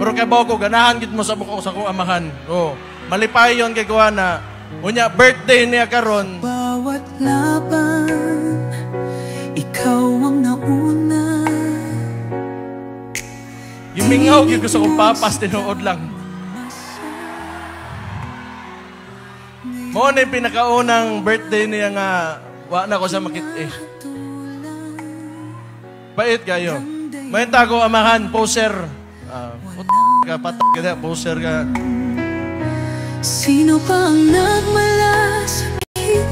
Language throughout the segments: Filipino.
Pero kay bawo ko, ganahan gid mo sa buko sa kong amahan. Oh, malipay yon kay kuha na. Unya, birthday niya karon. Bawat laban, ikaw ang nauna. Gimingaw gyud ko sa kong papas tinuod lang. Mo na pinakaunang birthday niya nga wa na ko sa makit eh. Bait kayo. May tago amahan, poser. Ka patak ka, poser ka. Sino pa ang nagmalasakit?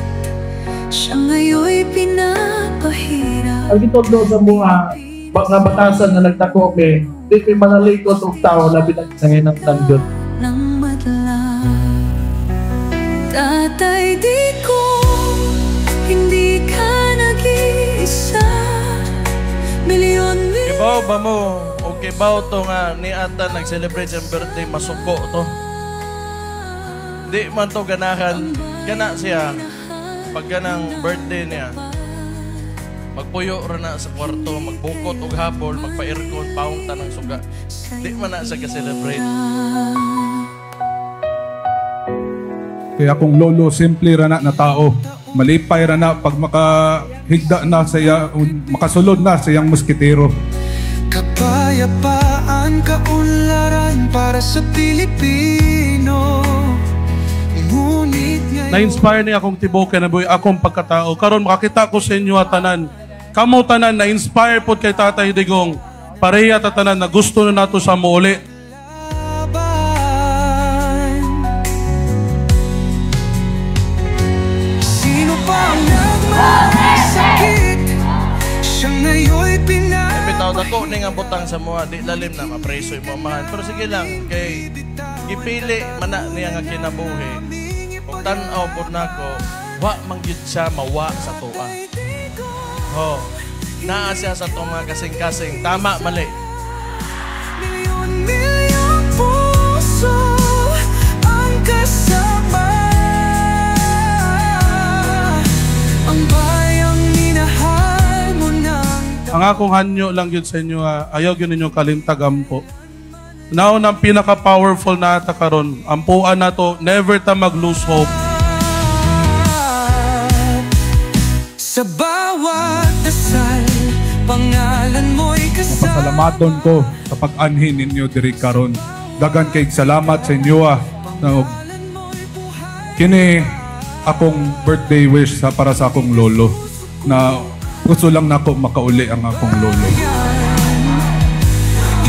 Siya ngayon'y pinapahirap. Ang gitod sa mga batasan na nagtako di may manalikot o tao na pinagsangin ng tanggol. Nang madlang, Tatay, di ko, hindi ka nag-iisa. Milyon. Kibaw ba mo? O kibaw to nga ni Ata nag-celebrate siyang birthday, masuko to. Di man to ganahan. Gana siya. Pag ganang birthday niya, magpuyo rin na sa kwarto, magbukot og habol, magpa-aircon, paong tanang suga. Di man na siya ka-celebrate. Kaya akong lolo, simple rana na tao. Malipay rana pag makahigda na siya, makasulod na sa iyang musketero. Kapayapaan, kaunlaran para sa Pilipino. Na-inspire niya akong tibukin na buhay akong pagkatao. Karon makakita ko sa inyo tanan. Kamo tanan na-inspire po kay Tatay Digong. Pareha tanan na gusto na nato sa muli. Sino pa ang nagmasakit? Siya ngayon'y Bitaw dako ni nga butang sa mga di lalim na mapreso yung mamahan. Pero sige lang, kay gipili mana niya nga kinabuhi. Kung tanaw po na ko, wa mangyud siya mawa sa tuwa. Oh, naa siya sa itong mga kasing-kasing. Tama, mali. Milyon puso ang kasama. Ang bayang minahal mo nang. Ang akong hanyo lang yun sa inyo, ayaw yun ninyo kalintagam po. Naon ang pinaka-powerful na ata karon, ampuan na to, never ta mag-lose hope. Sa bawat dasal, pangalan mo'y kasal. Pasalamaton ko sa pag-anhin ninyo diri karon. Dagan kay salamat sa inyo na kini akong birthday wish para sa akong lolo na gusto lang nako makauli ang akong lolo.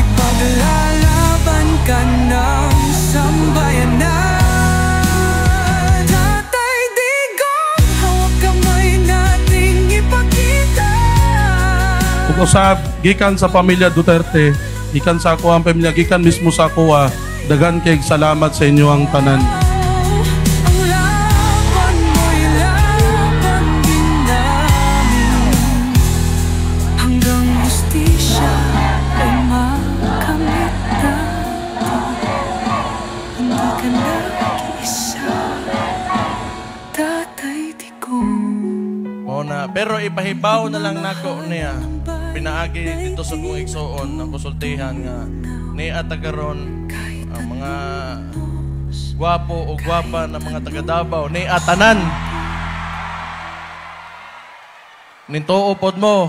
Ipaglalaban ka ng sambayanan. Tatay Digong, hawak kamay nating ipakita. Kung usab, gikan sa pamilya Duterte, gikan sa ako ang pamilya, gikan mismo sa ako, dagan kay salamat sa inyo ang tanan. Ang laban mo'y laban din namin, hanggang hustisya ay makamit natin. Hindi ka nag-isa, Tatay Digong. O na, pero ipahibaw na lang nako niya. Pinaagi dito sa kong igsoon ang konsultihan nga ni Atagaron ang mga gwapo o gwapa na mga taga Davao ni Atanan. Nintuo pod mo